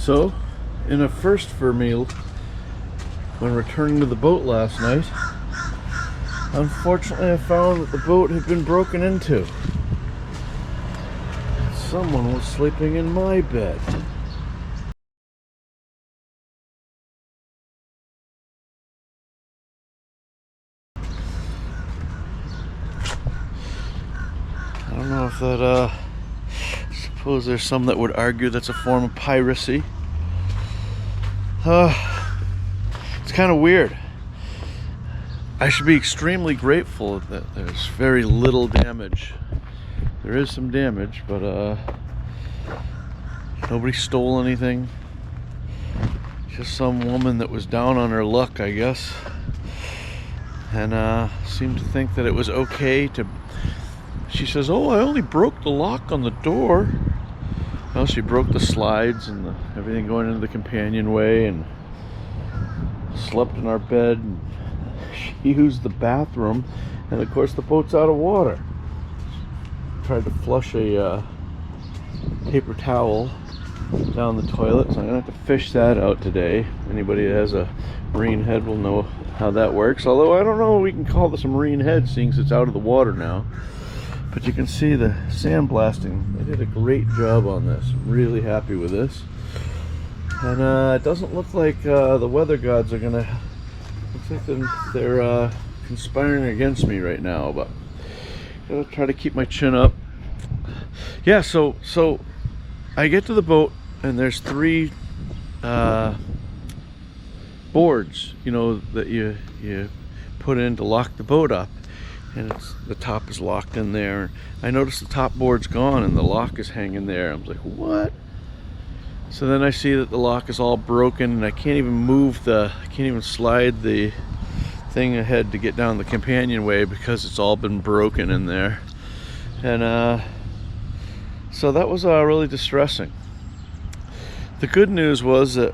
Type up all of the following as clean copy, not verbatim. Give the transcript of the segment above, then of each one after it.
So, in a first for me, when returning to the boat last night, unfortunately I found that the boat had been broken into. Someone was sleeping in my bed. I don't know if that, I suppose there's some that would argue that's a form of piracy. It's kind of weird. I should be extremely grateful that there's very little damage. There is some damage, but nobody stole anything. Just some woman that was down on her luck, I guess, and seemed to think that it was okay to. She says, "Oh, I only broke the lock on the door." Well, she broke the slides and everything going into the companionway, and slept in our bed. And she used the bathroom, and of course the boat's out of water. Tried to flush a paper towel down the toilet, so I'm gonna have to fish that out today. Anybody that has a marine head will know how that works. Although I don't know if we can call this a marine head, seeing as it's out of the water now. But you can see the sandblasting. They did a great job on this. I'm really happy with this. And it doesn't look like the weather gods are gonna. Looks like they're conspiring against me right now. But gotta try to keep my chin up. Yeah. So I get to the boat and there's three boards, you know, that you put in to lock the boat up. And the top is locked in there. I noticed the top board's gone and the lock is hanging there. I'm like, what? So then I see that the lock is all broken and I can't even slide the thing ahead to get down the companionway because it's all been broken in there. And so that was really distressing. The good news was that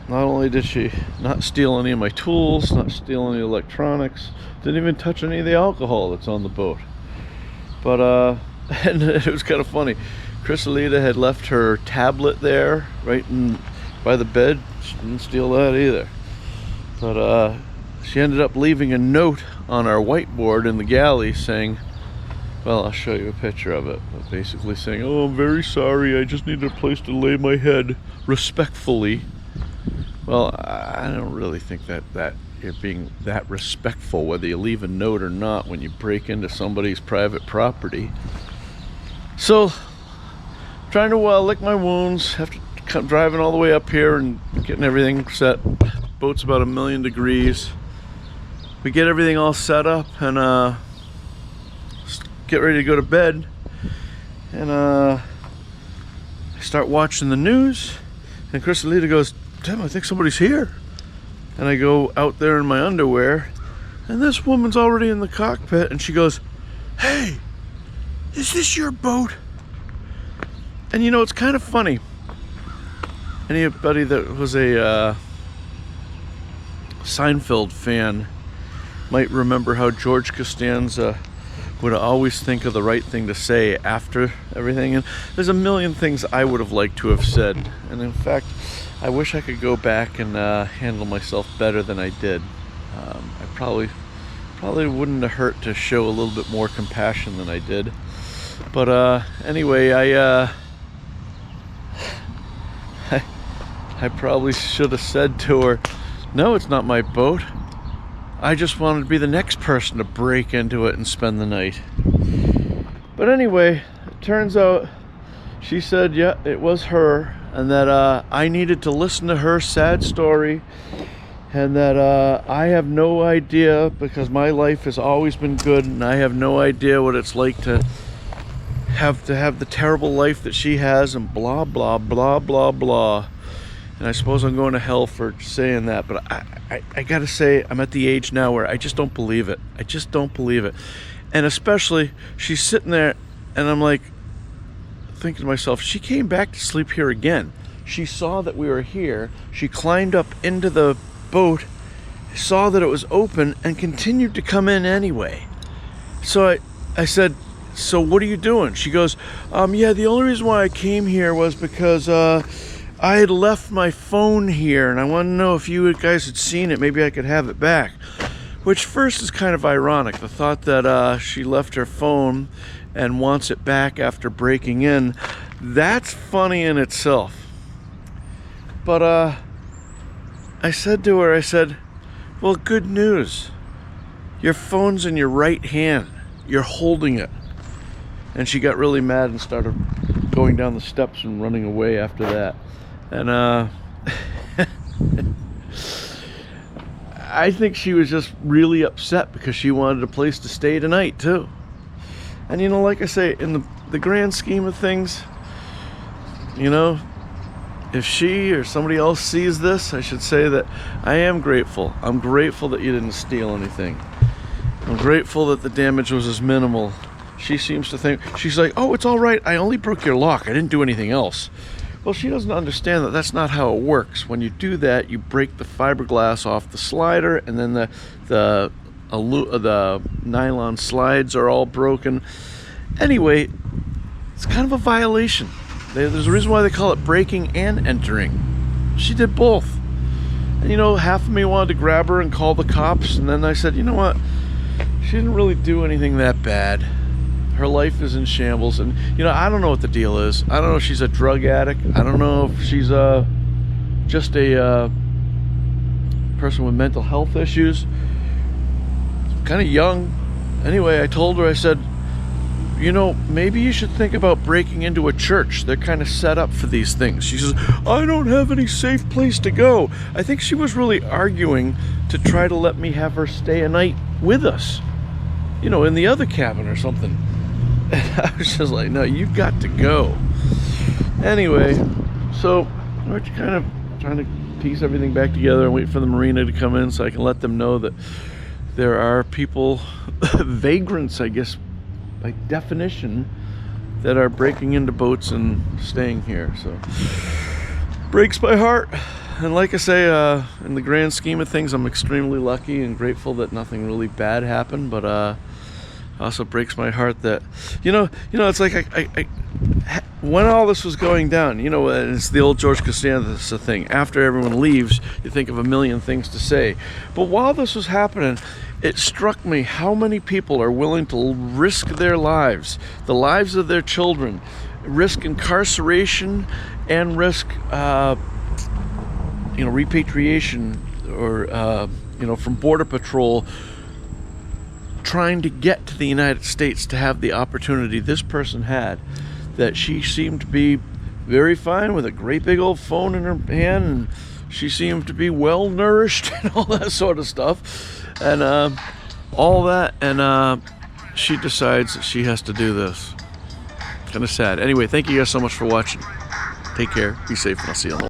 not only did she not steal any of my tools, not steal any electronics, didn't even touch any of the alcohol that's on the boat. But, and it was kind of funny. Chrysalida had left her tablet there, right by the bed. She didn't steal that either. But she ended up leaving a note on our whiteboard in the galley saying, well, I'll show you a picture of it, but basically saying, "Oh, I'm very sorry, I just needed a place to lay my head respectfully." Well, I don't really think that you're being that respectful, whether you leave a note or not, when you break into somebody's private property. So, trying to lick my wounds after driving all the way up here and getting everything set. Boat's about 1,000,000 degrees. We get everything all set up and get ready to go to bed. And I start watching the news, and Chrysalida goes, "Tim, I think somebody's here." And I go out there in my underwear, and this woman's already in the cockpit, and she goes, "Hey, is this your boat?" And you know, it's kind of funny. Anybody that was a Seinfeld fan might remember how George Costanza would always think of the right thing to say after everything. And there's a million things I would have liked to have said. And in fact, I wish I could go back and handle myself better than I did. I probably wouldn't have hurt to show a little bit more compassion than I did. But anyway, I probably should have said to her, "No, it's not my boat. I just wanted to be the next person to break into it and spend the night." But anyway, it turns out she said, yeah, it was her, and that I needed to listen to her sad story, and that I have no idea, because my life has always been good, and I have no idea what it's like to have the terrible life that she has, and blah, blah, blah, blah, blah. And I suppose I'm going to hell for saying that, but I gotta say, I'm at the age now where I just don't believe it. I just don't believe it. And especially, she's sitting there, and I'm like, thinking to myself, she came back to sleep here again. She saw that we were here, she climbed up into the boat, saw that it was open, and continued to come in anyway. So I said, "So what are you doing?" She goes, "Yeah, the only reason why I came here was because I had left my phone here, and I want to know if you guys had seen it. Maybe I could have it back. Which first is kind of ironic, the thought that she left her phone and wants it back after breaking in. That's funny in itself. But I said to her, I said, well, good news. Your phone's in your right hand. You're holding it. And she got really mad and started going down the steps and running away after that. And I think she was just really upset because she wanted a place to stay tonight too. And you know, like I say, in the grand scheme of things, you know, if she or somebody else sees this, I should say that I am grateful. I'm grateful that you didn't steal anything. I'm grateful that the damage was as minimal. She seems to think, she's like, oh, it's all right. I only broke your lock. I didn't do anything else. Well, she doesn't understand that that's not how it works. When you do that, you break the fiberglass off the slider, and then the nylon slides are all broken. Anyway, it's kind of a violation. There's a reason why they call it breaking and entering. She did both. And you know, half of me wanted to grab her and call the cops, and then I said, you know what? She didn't really do anything that bad. Her life is in shambles, and you know, I don't know what the deal is. I don't know if she's a drug addict. I don't know if she's just a person with mental health issues. Kind of young. Anyway, I told her, I said, you know, maybe you should think about breaking into a church. They're kind of set up for these things. She says, I don't have any safe place to go. I think she was really arguing to try to let me have her stay a night with us, you know, in the other cabin or something. And I was just like, no, you've got to go. Anyway, so we're kind of trying to piece everything back together and wait for the marina to come in so I can let them know that there are people, vagrants, I guess, by definition, that are breaking into boats and staying here. So breaks my heart. And like I say, in the grand scheme of things, I'm extremely lucky and grateful that nothing really bad happened. But also breaks my heart that, you know, it's like I when all this was going down, you know, it's the old George Costanza thing. After everyone leaves, you think of a million things to say. But while this was happening, it struck me how many people are willing to risk their lives, the lives of their children, risk incarceration, and risk, you know, repatriation or, you know, from Border Patrol, trying to get to the United States to have the opportunity this person had. That she seemed to be very fine with a great big old phone in her hand, and she seemed to be well nourished and all that sort of stuff, and all that, and she decides that she has to do this. Kind of sad. Anyway, thank you guys so much for watching. Take care, be safe, and I'll see you on the